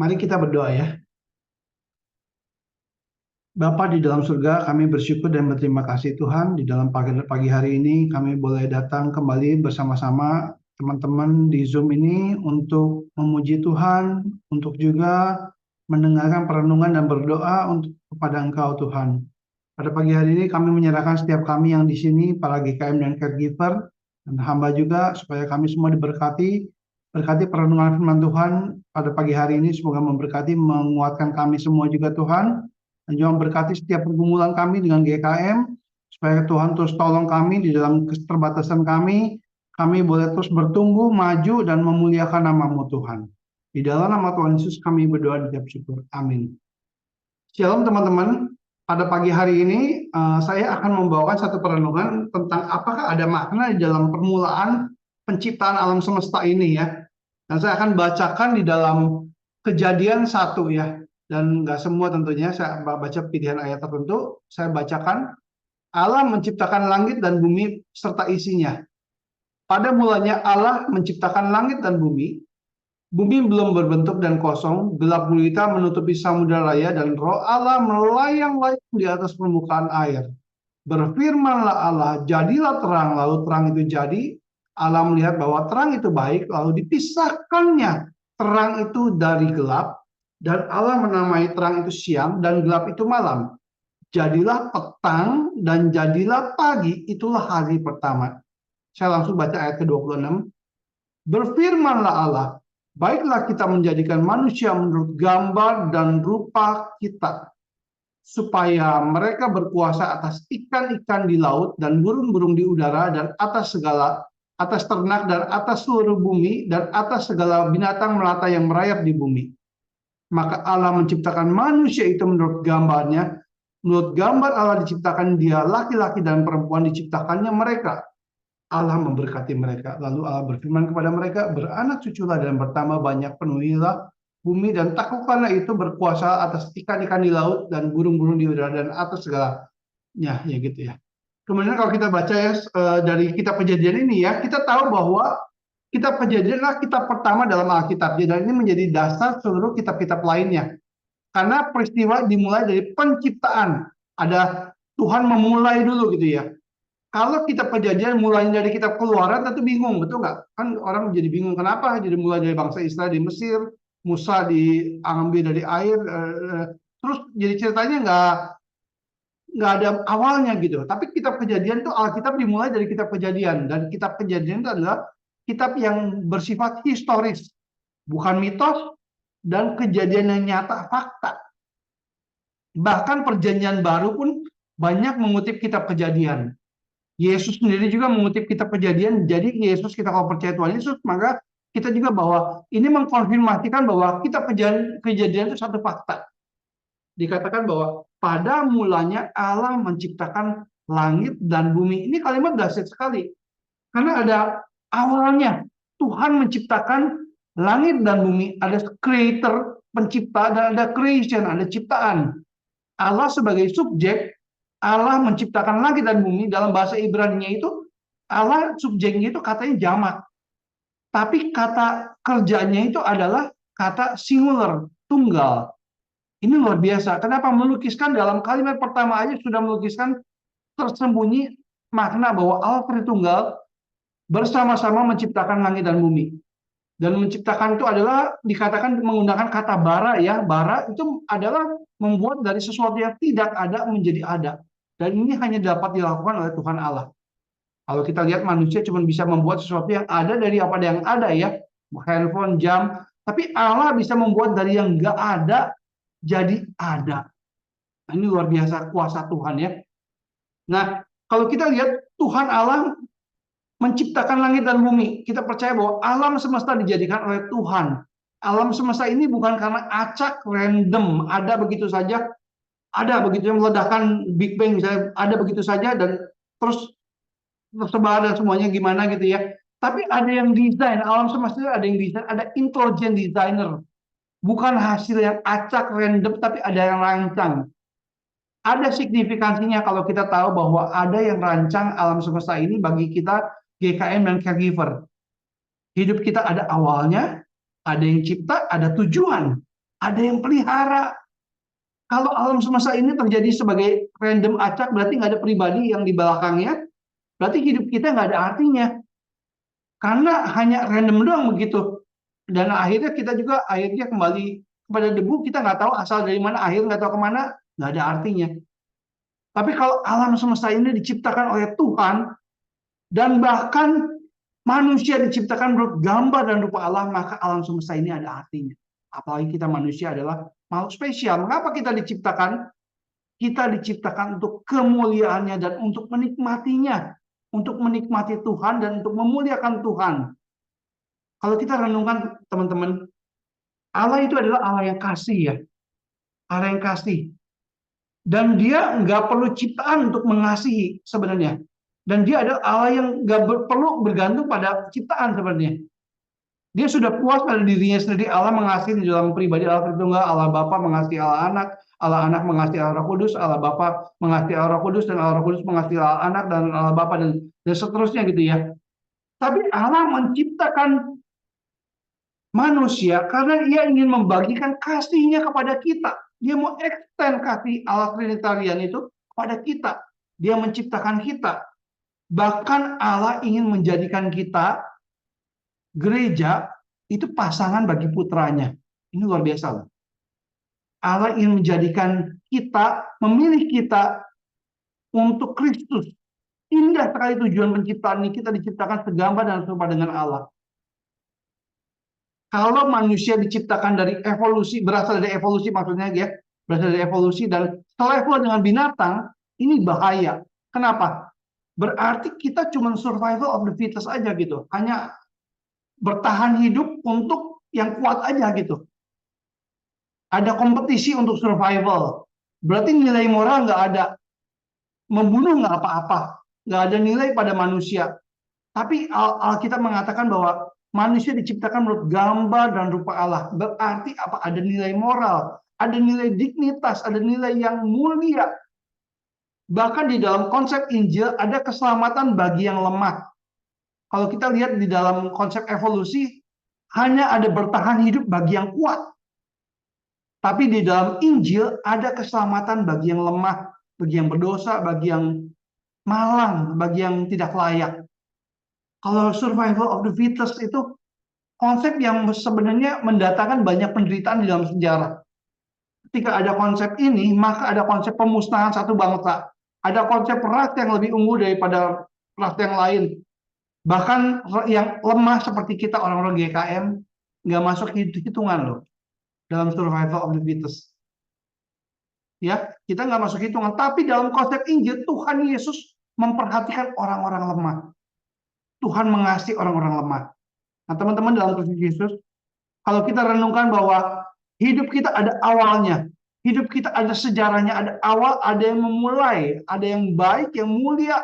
Mari kita berdoa ya. Bapa di dalam surga, kami bersyukur dan berterima kasih Tuhan. Di dalam pagi hari ini kami boleh datang kembali bersama-sama teman-teman di Zoom ini untuk memuji Tuhan, untuk juga mendengarkan perenungan dan berdoa untuk kepada Engkau Tuhan. Pada pagi hari ini kami menyerahkan setiap kami yang di sini, para GKM dan caregiver, dan hamba juga supaya kami semua diberkati. Berkati perenungan firman Tuhan pada pagi hari ini, semoga memberkati, menguatkan kami semua juga Tuhan. Dan juga memberkati setiap pergumulan kami dengan GKM, supaya Tuhan terus tolong kami di dalam keterbatasan kami boleh terus bertumbuh, maju, dan memuliakan nama-Mu Tuhan. Di dalam nama Tuhan Yesus kami berdoa dan syukur. Amin. Shalom teman-teman, pada pagi hari ini saya akan membawakan satu perenungan tentang apakah ada makna di dalam permulaan penciptaan alam semesta ini ya. Dan saya akan bacakan di dalam Kejadian 1 ya. Dan nggak semua tentunya, saya baca pilihan ayat tertentu, saya bacakan. Allah menciptakan langit dan bumi serta isinya. Pada mulanya Allah menciptakan langit dan bumi. Bumi belum berbentuk dan kosong, gelap gulita menutupi samudera raya, dan roh Allah melayang-layang di atas permukaan air. Berfirmanlah Allah, jadilah terang, lalu terang itu jadi. Allah melihat bahwa terang itu baik, lalu dipisahkannya terang itu dari gelap, dan Allah menamai terang itu siang, dan gelap itu malam. Jadilah petang, dan jadilah pagi, itulah hari pertama. Saya langsung baca ayat ke-26. Berfirmanlah Allah, baiklah kita menjadikan manusia menurut gambar dan rupa kita, supaya mereka berkuasa atas ikan-ikan di laut dan burung-burung di udara dan atas ternak dan atas seluruh bumi dan atas segala binatang melata yang merayap di bumi. Maka Allah menciptakan manusia itu menurut gambarnya. Menurut gambar Allah diciptakan dia, laki-laki dan perempuan diciptakannya mereka. Allah memberkati mereka. Lalu Allah berfirman kepada mereka, beranak cuculah dan bertambah banyak, penuhilah bumi dan taklukkanlah itu, berkuasa atas ikan-ikan di laut dan burung-burung di udara dan atas segalanya, ya gitu ya. Kemudian kalau kita baca ya dari kitab Kejadian ini ya, kita tahu bahwa kitab Kejadian adalah kitab pertama dalam Alkitab, dan ini menjadi dasar seluruh kitab-kitab lainnya. Karena peristiwa dimulai dari penciptaan. Ada Tuhan memulai dulu gitu ya. Kalau kitab Kejadian mulai dari kitab Keluaran, tentu bingung, betul nggak? Kan orang jadi bingung kenapa jadi mulai dari bangsa Israel di Mesir, Musa diambil dari air, terus jadi ceritanya nggak ada awalnya gitu. Tapi kitab Kejadian itu Alkitab dimulai dari kitab Kejadian, dan kitab Kejadian itu adalah kitab yang bersifat historis, bukan mitos dan kejadian yang nyata, fakta. Bahkan Perjanjian Baru pun banyak mengutip kitab Kejadian. Yesus sendiri juga mengutip kitab Kejadian. Jadi Yesus, kita kalau percaya Tuhan Yesus, maka kita juga bahwa ini mengkonfirmasikan bahwa kitab Kejadian itu satu fakta. Dikatakan bahwa pada mulanya Allah menciptakan langit dan bumi. Ini kalimat dahsyat sekali. Karena ada awalnya. Tuhan menciptakan langit dan bumi. Ada creator, pencipta, dan ada creation, ada ciptaan. Allah sebagai subjek, Allah menciptakan langit dan bumi. Dalam bahasa Ibrani itu, Allah subjeknya itu katanya jamak. Tapi kata kerjanya itu adalah kata singular, tunggal. Ini luar biasa. Kenapa melukiskan dalam kalimat pertama aja sudah melukiskan tersembunyi makna bahwa Allah Tritunggal bersama-sama menciptakan langit dan bumi. Dan menciptakan itu adalah dikatakan menggunakan kata bara ya. Bara itu adalah membuat dari sesuatu yang tidak ada menjadi ada. Dan ini hanya dapat dilakukan oleh Tuhan Allah. Kalau kita lihat manusia cuma bisa membuat sesuatu yang ada dari apa yang ada ya. Handphone, jam. Tapi Allah bisa membuat dari yang nggak ada jadi ada. Nah, ini luar biasa kuasa Tuhan ya. Nah, kalau kita lihat Tuhan Allah menciptakan langit dan bumi, kita percaya bahwa alam semesta dijadikan oleh Tuhan. Alam semesta ini bukan karena acak random, ada begitu saja, ada begitu yang meledakkan Big Bang misalnya, ada begitu saja dan terus tersebar dan semuanya gimana gitu ya. Tapi ada yang desain, alam semesta ada yang desain, ada intelligent designer. Bukan hasil yang acak random, tapi ada yang rancang. Ada signifikansinya kalau kita tahu bahwa ada yang rancang alam semesta ini bagi kita GKM dan caregiver. Hidup kita ada awalnya, ada yang cipta, ada tujuan. ada yang pelihara. Kalau alam semesta ini terjadi sebagai random acak, berarti nggak ada pribadi yang di belakangnya, berarti hidup kita nggak ada artinya. Karena hanya random doang begitu. Dan akhirnya kita juga akhirnya kembali kepada debu, kita nggak tahu asal dari mana, akhir nggak tahu kemana, nggak ada artinya. Tapi kalau alam semesta ini diciptakan oleh Tuhan, dan bahkan manusia diciptakan menurut gambar dan rupa Allah, maka alam semesta ini ada artinya. Apalagi kita manusia adalah makhluk spesial. Mengapa kita diciptakan? Kita diciptakan untuk kemuliaannya dan untuk menikmatinya. Untuk menikmati Tuhan dan untuk memuliakan Tuhan. Kalau kita renungkan teman-teman, Allah itu adalah Allah yang kasih ya. Allah yang kasih. Dan dia nggak perlu ciptaan untuk mengasihi sebenarnya. Dan dia adalah Allah yang nggak perlu bergantung pada ciptaan sebenarnya. Dia sudah puas pada dirinya sendiri. Allah mengasihi di dalam pribadi Allah Tritunggal. Allah Bapa mengasihi Allah Anak mengasihi Allah Roh Kudus, Allah Bapa mengasihi Allah Roh Kudus, dan Allah Roh Kudus mengasihi Allah Anak dan Allah Bapa dan seterusnya gitu ya. Tapi Allah menciptakan manusia karena ia ingin membagikan kasihnya kepada kita. Dia mau extend kasih Allah Trinitarian itu kepada kita. Dia menciptakan kita. Bahkan Allah ingin menjadikan kita gereja itu pasangan bagi putranya. Ini luar biasa loh. Allah ingin menjadikan kita, memilih kita untuk Kristus. Indah sekali tujuan penciptaan ini. Kita diciptakan segambar dan serupa dengan Allah. Kalau manusia diciptakan dari evolusi, berasal dari evolusi maksudnya ya, berasal dari evolusi dan selevel dengan binatang, ini bahaya. Kenapa? Berarti kita cuma survival of the fittest aja gitu. Hanya bertahan hidup untuk yang kuat aja gitu. Ada kompetisi untuk survival. Berarti nilai moral nggak ada. Membunuh nggak apa-apa. Nggak ada nilai pada manusia. Tapi Alkitab mengatakan bahwa manusia diciptakan menurut gambar dan rupa Allah. Berarti apa? Ada nilai moral, ada nilai dignitas, ada nilai yang mulia. Bahkan di dalam konsep Injil ada keselamatan bagi yang lemah. Kalau kita lihat di dalam konsep evolusi, hanya ada bertahan hidup bagi yang kuat. Tapi di dalam Injil ada keselamatan bagi yang lemah, bagi yang berdosa, bagi yang malang, bagi yang tidak layak. Kalau survival of the fittest itu konsep yang sebenarnya mendatangkan banyak penderitaan di dalam sejarah. Ketika ada konsep ini, maka ada konsep pemusnahan satu bangsa. Ada konsep ras yang lebih unggul daripada ras yang lain. Bahkan yang lemah seperti kita orang-orang GKM nggak masuk hitungan loh dalam survival of the fittest. Ya, kita nggak masuk hitungan. Tapi dalam konsep Injil, Tuhan Yesus memperhatikan orang-orang lemah. Tuhan mengasihi orang-orang lemah. Nah, teman-teman dalam Kristus Yesus, kalau kita renungkan bahwa hidup kita ada awalnya, hidup kita ada sejarahnya, ada awal, ada yang memulai, ada yang baik, yang mulia,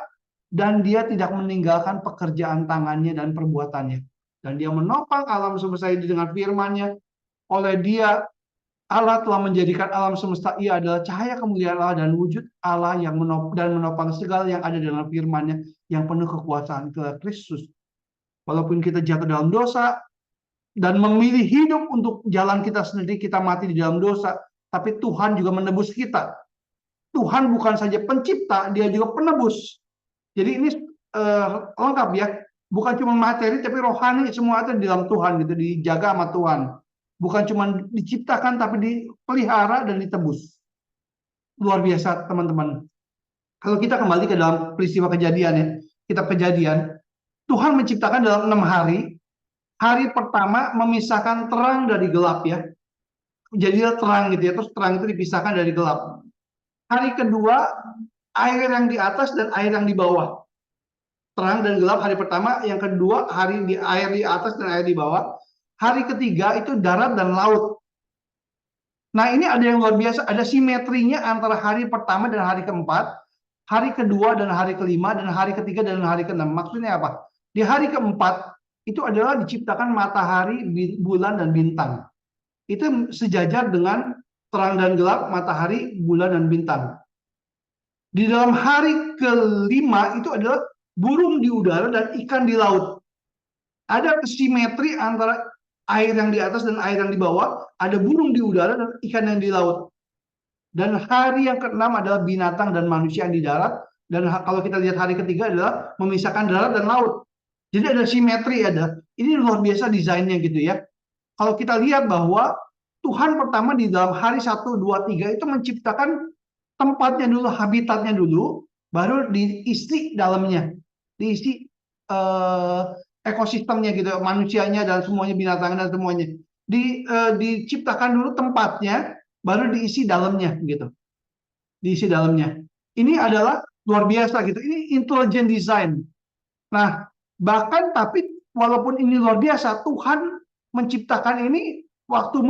dan dia tidak meninggalkan pekerjaan tangannya dan perbuatannya. Dan dia menopang alam semesta ini dengan firman-Nya. Oleh dia, Allah telah menjadikan alam semesta ia adalah cahaya kemuliaan Allah dan wujud Allah yang menopang segala yang ada dalam firman-Nya yang penuh kekuasaan ke Kristus. Walaupun kita jatuh dalam dosa dan memilih hidup untuk jalan kita sendiri, kita mati di dalam dosa, tapi Tuhan juga menebus kita. Tuhan bukan saja pencipta, dia juga penebus. Jadi ini lengkap ya, bukan cuma materi tapi rohani, semua itu di dalam Tuhan gitu, dijaga sama Tuhan. Bukan cuma diciptakan tapi dipelihara dan ditebus. Luar biasa teman-teman. Kalau kita kembali ke dalam peristiwa kejadian ya, kitab Kejadian, Tuhan menciptakan dalam 6 hari. Hari pertama memisahkan terang dari gelap ya. Jadilah terang gitu ya, terus terang itu dipisahkan dari gelap. Hari kedua, air yang di atas dan air yang di bawah. Terang dan gelap hari pertama, yang kedua air di atas dan air di bawah. Hari ketiga itu darat dan laut. Nah ini ada yang luar biasa, ada simetrinya antara hari pertama dan hari keempat, hari kedua dan hari kelima, dan hari ketiga dan hari keenam. Maksudnya apa? Di hari keempat itu adalah diciptakan matahari, bulan, dan bintang. Itu sejajar dengan terang dan gelap, matahari, bulan, dan bintang. Di dalam hari kelima itu adalah burung di udara dan ikan di laut. Ada simetri antara air yang di atas dan air yang di bawah, ada burung di udara dan ikan yang di laut. Dan hari yang keenam adalah binatang dan manusia yang di darat. Dan kalau kita lihat hari ketiga adalah memisahkan darat dan laut. Jadi ada simetri, ada. Ini luar biasa desainnya gitu ya. Kalau kita lihat bahwa Tuhan pertama di dalam hari 1, 2, 3 itu menciptakan tempatnya dulu, habitatnya dulu, baru diisi dalamnya, diisi eh, ekosistemnya gitu, manusianya dan semuanya, binatang dan semuanya. Diciptakan dulu tempatnya, baru diisi dalamnya gitu, diisi dalamnya. Ini adalah luar biasa gitu. Ini intelligent design. Nah, bahkan tapi walaupun ini luar biasa, Tuhan menciptakan ini waktu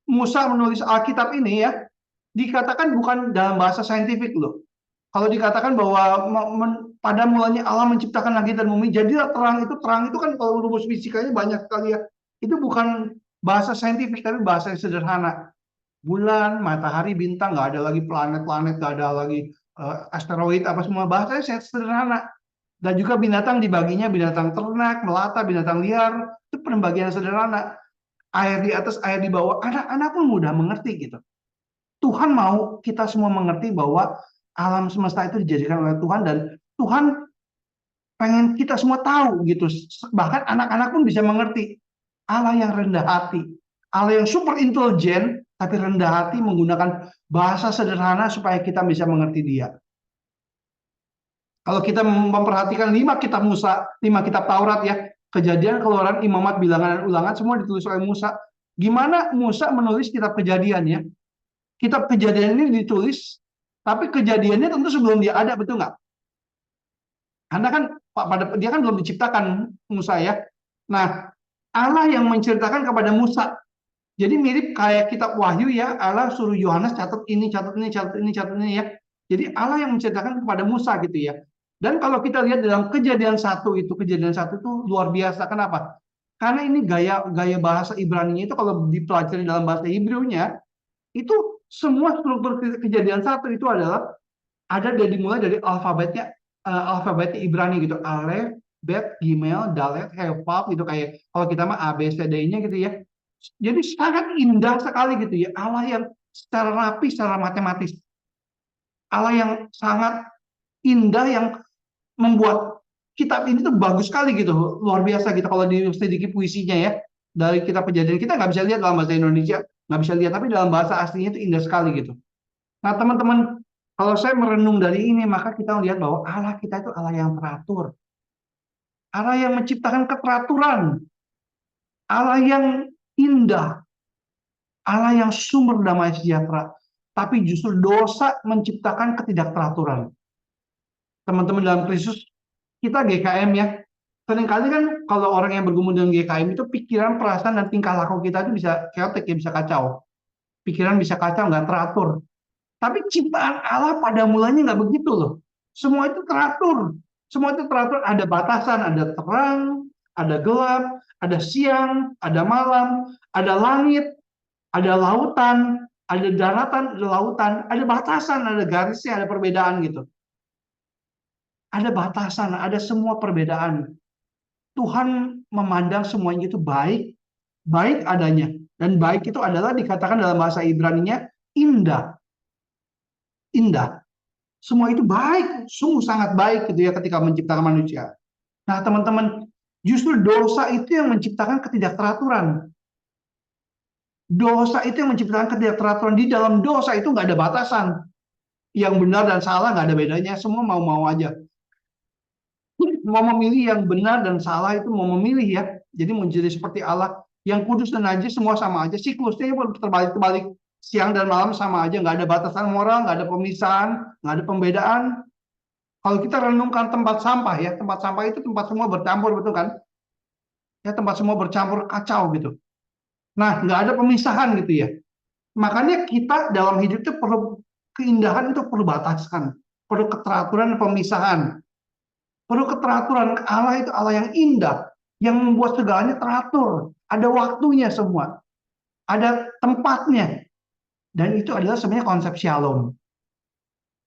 Musa menulis Alkitab ini ya, dikatakan bukan dalam bahasa saintifik loh. Kalau dikatakan bahwa pada mulanya Allah menciptakan langit dan bumi, jadilah terang itu kan kalau rumus fisikanya banyak sekali ya. Itu bukan bahasa saintifik tapi bahasa yang sederhana. Bulan, matahari, bintang, nggak ada lagi planet-planet, nggak ada lagi asteroid apa semua, bahasanya sederhana. Dan juga binatang dibaginya binatang ternak, melata, binatang liar. Itu pembagian sederhana. Air di atas, air di bawah. Anak-anak pun mudah mengerti gitu. Tuhan mau kita semua mengerti bahwa alam semesta itu dijadikan oleh Tuhan dan Tuhan pengen kita semua tahu gitu. Bahkan anak-anak pun bisa mengerti Allah yang rendah hati, Allah yang super intelijen tapi rendah hati menggunakan bahasa sederhana supaya kita bisa mengerti Dia. Kalau kita memperhatikan 5 kitab Musa, 5 kitab Taurat ya, Kejadian, Keluaran, Imamat, Bilangan, dan Ulangan semua ditulis oleh Musa. Gimana Musa menulis kitab Kejadian ya? Kitab Kejadian ini ditulis, tapi kejadiannya tentu sebelum dia ada, betul nggak? Karena kan dia kan belum diciptakan Musa ya. Nah, Allah yang menceritakan kepada Musa. Jadi mirip kayak kitab Wahyu ya, Allah suruh Yohanes catat ini, catat ini, catat ini, catat ini ya. Jadi Allah yang menceritakan kepada Musa gitu ya. Dan kalau kita lihat dalam kejadian satu itu luar biasa. Kenapa? Karena ini gaya bahasa Ibrani itu kalau dipelajari dalam bahasa Hebrew-nya, itu semua struktur kejadian satu itu adalah ada dari mulai dari alfabetnya Ibrani gitu, Alef, Bet, Gimel, Dalet, He, Vav gitu, kayak kalau kita mah A B C D-nya gitu ya. Jadi sangat indah sekali gitu ya, Allah yang secara rapi, secara matematis, Allah yang sangat indah yang membuat kitab ini tuh bagus sekali gitu, luar biasa gitu kalau diselidiki puisinya ya. Dari kitab Kejadian kita nggak bisa lihat dalam bahasa Indonesia, nggak bisa lihat, tapi dalam bahasa aslinya itu indah sekali gitu. Nah, teman-teman, kalau saya merenung dari ini, maka kita melihat bahwa Allah kita itu Allah yang teratur. Allah yang menciptakan keteraturan. Allah yang indah. Allah yang sumber damai sejahtera. Tapi justru dosa menciptakan ketidakteraturan. Teman-teman dalam Kristus, kita GKM ya. Seringkali kan kalau orang yang bergumul dengan GKM itu pikiran, perasaan, dan tingkah laku kita itu bisa chaotic ya, bisa kacau. Pikiran bisa kacau, nggak teratur. Tapi ciptaan Allah pada mulanya nggak begitu loh. Semua itu teratur. Semua itu teratur, ada batasan, ada terang, ada gelap, ada siang, ada malam, ada langit, ada lautan, ada daratan, ada lautan, ada batasan, ada garisnya, ada perbedaan gitu. Ada batasan, ada semua perbedaan. Tuhan memandang semuanya itu baik, baik adanya. Dan baik itu adalah dikatakan dalam bahasa Ibrani-nya indah. Indah. Semua itu baik, sungguh sangat baik gitu ya ketika menciptakan manusia. Nah, teman-teman, justru dosa itu yang menciptakan ketidakteraturan. Dosa itu yang menciptakan ketidakteraturan. Di dalam dosa itu nggak ada batasan. Yang benar dan salah nggak ada bedanya. Semua mau-mau aja. Mau memilih yang benar dan salah itu mau memilih ya. Jadi mau jadi seperti Allah. Yang kudus dan najis semua sama aja. Siklusnya pun terbalik-terbalik. Siang dan malam sama aja. Nggak ada batasan moral, nggak ada pemisahan, nggak ada pembedaan. Kalau kita renungkan tempat sampah ya, tempat sampah itu tempat semua bercampur, betul kan? Ya, tempat semua bercampur kacau gitu. Nah, nggak ada pemisahan gitu ya. Makanya kita dalam hidup itu perlu keindahan, itu perlu batasan, perlu keteraturan, pemisahan, perlu keteraturan. Allah itu Allah yang indah, yang membuat segalanya teratur, ada waktunya semua, ada tempatnya, dan itu adalah sebenarnya konsep shalom.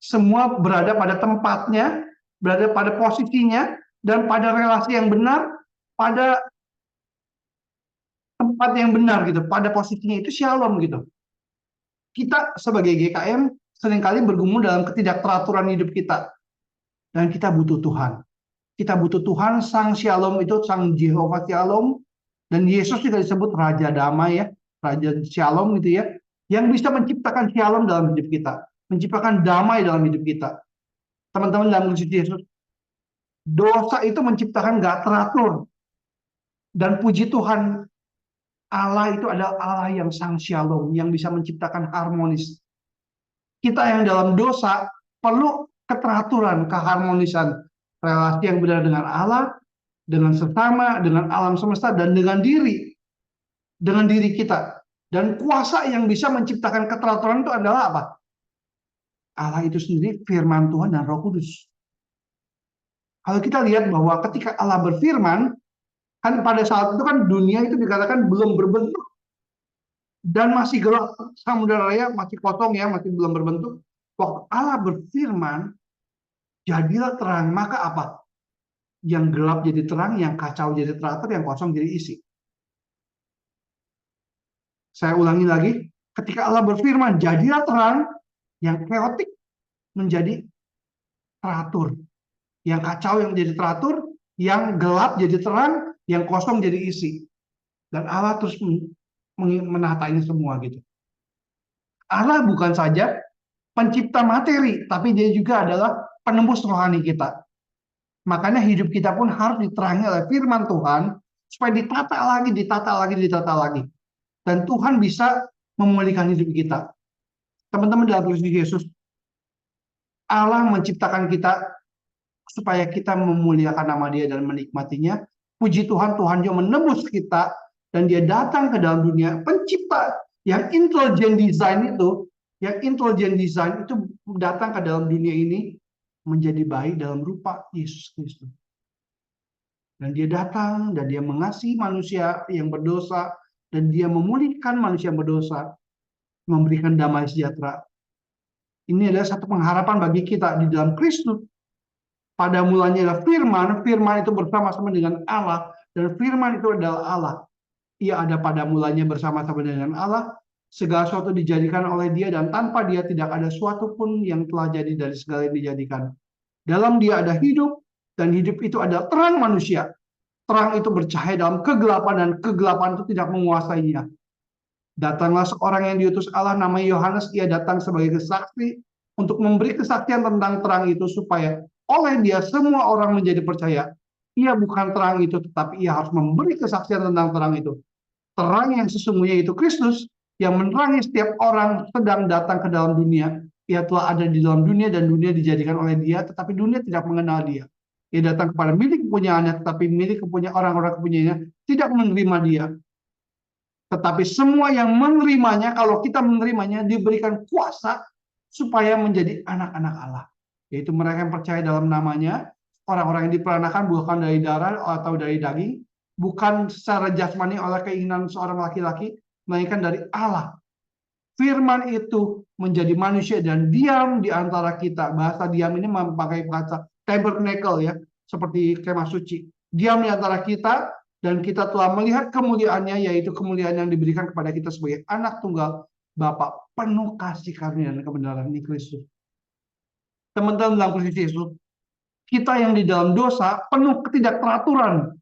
Semua berada pada tempatnya, berada pada posisinya, dan pada relasi yang benar, pada tempat yang benar gitu, pada posisinya itu shalom gitu. Kita sebagai GKM seringkali bergumul dalam ketidakteraturan hidup kita, dan kita butuh Tuhan. Kita butuh Tuhan, Sang Shalom itu, Sang Jehovah Shalom, dan Yesus juga disebut Raja Damai ya, Raja Shalom gitu ya, yang bisa menciptakan Shalom dalam hidup kita, menciptakan damai dalam hidup kita. Teman-teman dalam Kristus Yesus, dosa itu menciptakan gak teratur, dan puji Tuhan, Allah itu adalah Allah yang Sang Shalom, yang bisa menciptakan harmonis. Kita yang dalam dosa perlu keteraturan, keharmonisan, relasi yang benar dengan Allah, dengan sesama, dengan alam semesta, dan dengan diri kita. Dan kuasa yang bisa menciptakan keteraturan itu adalah apa? Allah itu sendiri, firman Tuhan dan Roh Kudus. Kalau kita lihat bahwa ketika Allah berfirman, kan pada saat itu kan dunia itu dikatakan belum berbentuk dan masih gelap, samudera raya masih kosong ya, masih belum berbentuk. Waktu Allah berfirman, jadilah terang, maka apa? Yang gelap jadi terang, yang kacau jadi teratur, yang kosong jadi isi. Saya ulangi lagi, ketika Allah berfirman, jadilah terang, yang keotik menjadi teratur. Yang kacau yang jadi teratur, yang gelap jadi terang, yang kosong jadi isi. Dan Allah terus menata ini semua gitu. Allah bukan saja pencipta materi, tapi dia juga adalah penembus rohani kita. Makanya hidup kita pun harus diterangi oleh firman Tuhan, supaya ditata lagi, ditata lagi, ditata lagi. Dan Tuhan bisa memulihkan hidup kita. Teman-teman dalam Kristus Yesus, Allah menciptakan kita supaya kita memuliakan nama Dia dan menikmatinya. Puji Tuhan, Tuhan juga menebus kita dan Dia datang ke dalam dunia pencipta yang intelligent design itu, datang ke dalam dunia ini menjadi baik dalam rupa Yesus Kristus. Dan Dia datang dan Dia mengasihi manusia yang berdosa dan Dia memulihkan manusia yang berdosa, memberikan damai sejahtera. Ini adalah satu pengharapan bagi kita di dalam Kristus. Pada mulanya adalah firman, firman itu bersama-sama dengan Allah, dan firman itu adalah Allah. Ia ada pada mulanya bersama-sama dengan Allah, segala sesuatu dijadikan oleh Dia, dan tanpa Dia tidak ada sesuatu pun yang telah jadi dari segala yang dijadikan. Dalam Dia ada hidup, dan hidup itu adalah terang manusia. Terang itu bercahaya dalam kegelapan, dan kegelapan itu tidak menguasainya. Datanglah seorang yang diutus Allah, namanya Yohanes. Ia datang sebagai saksi untuk memberi kesaksian tentang terang itu, supaya oleh Dia semua orang menjadi percaya. Ia bukan terang itu, tetapi Ia harus memberi kesaksian tentang terang itu. Terang yang sesungguhnya itu Kristus, yang menerangi setiap orang sedang datang ke dalam dunia. Ia telah ada di dalam dunia, dan dunia dijadikan oleh Dia, tetapi dunia tidak mengenal Dia. Ia datang kepada milik kepunyaannya, tetapi milik kepunyaan orang-orang kepunyaannya tidak menerima Dia. Tetapi semua yang menerimanya, kalau kita menerimanya, diberikan kuasa supaya menjadi anak-anak Allah. Yaitu mereka yang percaya dalam namanya, orang-orang yang diperanakan bukan dari darah atau dari daging, bukan secara jasmani oleh keinginan seorang laki-laki, melainkan dari Allah. Firman itu menjadi manusia dan diam di antara kita. Bahasa diam ini memakai bahasa tabernacle ya, seperti kemah suci. Diam di antara kita, dan kita telah melihat kemuliaannya, yaitu kemuliaan yang diberikan kepada kita sebagai anak tunggal Bapa, penuh kasih karunia dan kebenaran di Kristus. Teman-teman dalam Kristus Yesus, kita yang di dalam dosa penuh ketidakteraturan,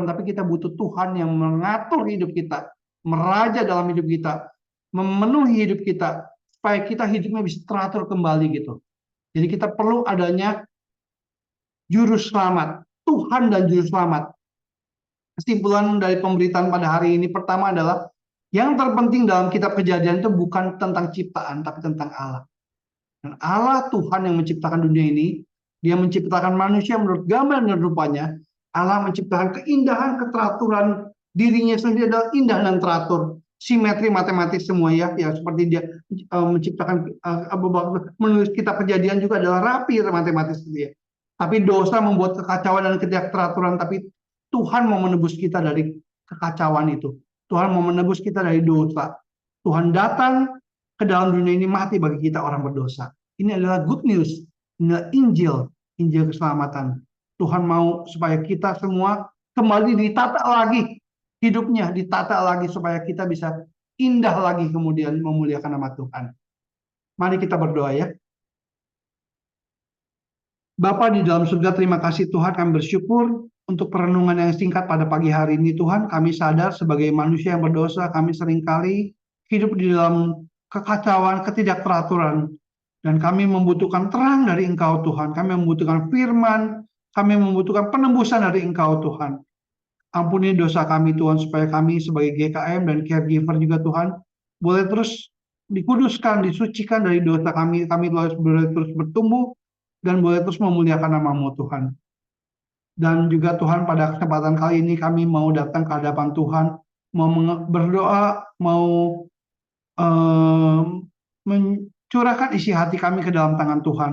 tapi kita butuh Tuhan yang mengatur hidup kita, meraja dalam hidup kita, memenuhi hidup kita, supaya kita hidupnya bisa teratur kembali gitu. Jadi kita perlu adanya juru selamat, Tuhan dan juru selamat. Kesimpulan dari pemberitaan pada hari ini pertama adalah, yang terpenting dalam kitab Kejadian itu bukan tentang ciptaan, tapi tentang Allah. Dan Allah Tuhan yang menciptakan dunia ini, Dia menciptakan manusia menurut gambar dan rupanya. Allah menciptakan keindahan, keteraturan, dirinya sendiri adalah indah dan teratur. Simetri matematis semua ya, seperti Dia menciptakan, menulis kitab Kejadian juga adalah rapi matematis dia. Tapi dosa membuat kekacauan dan ketidakteraturan, tapi Tuhan mau menebus kita dari kekacauan itu. Tuhan mau menebus kita dari dosa. Tuhan datang ke dalam dunia ini mati bagi kita orang berdosa. Ini adalah good news. Ini adalah Injil keselamatan. Tuhan mau supaya kita semua kembali ditata lagi. hidupnya ditata lagi supaya kita bisa indah lagi kemudian memuliakan nama Tuhan. Mari kita berdoa ya. Bapa di dalam surga, terima kasih Tuhan, kami bersyukur untuk perenungan yang singkat pada pagi hari ini Tuhan. Kami sadar sebagai manusia yang berdosa, kami seringkali hidup di dalam kekacauan, ketidakteraturan. Dan kami membutuhkan terang dari Engkau Tuhan, kami membutuhkan firman, kami membutuhkan penembusan dari Engkau Tuhan. Ampuni dosa kami Tuhan, supaya kami sebagai GKM dan caregiver juga Tuhan, boleh terus dikuduskan, disucikan dari dosa kami boleh terus bertumbuh, dan boleh terus memuliakan nama-Mu Tuhan. Dan juga Tuhan, pada kesempatan kali ini kami mau datang ke hadapan Tuhan, mau berdoa, mau mencurahkan isi hati kami ke dalam tangan Tuhan,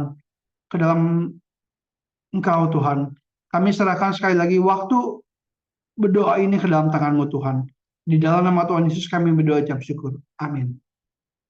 ke dalam Engkau Tuhan. Kami serahkan sekali lagi waktu berdoa ini ke dalam tangan-Mu Tuhan. Di dalam nama Tuhan Yesus kami berdoa ucap syukur. Amin.